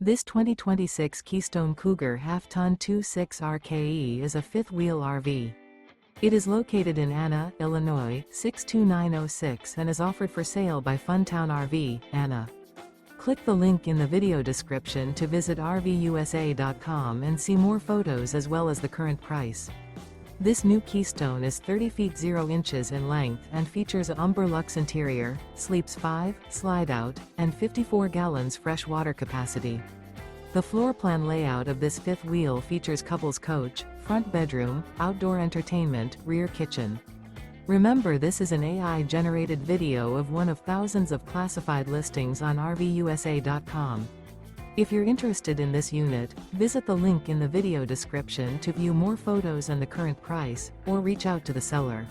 This 2026 Keystone Cougar Half-Ton 26 RKE is a fifth-wheel RV. It is located in Anna, Illinois, 62906 and is offered for sale by Funtown RV, Anna. Click the link in the video description to visit RVUSA.com and see more photos as well as the current price. This new Keystone is 30 feet 0 inches in length and features a UMBER LUXE interior, sleeps 5, slide-out, and 54 gallons fresh water capacity. The floor plan layout of this fifth wheel features couples coach, front bedroom, outdoor entertainment, rear kitchen. Remember, this is an AI-generated video of one of thousands of classified listings on RVUSA.com. If you're interested in this unit, visit the link in the video description to view more photos and the current price, or reach out to the seller.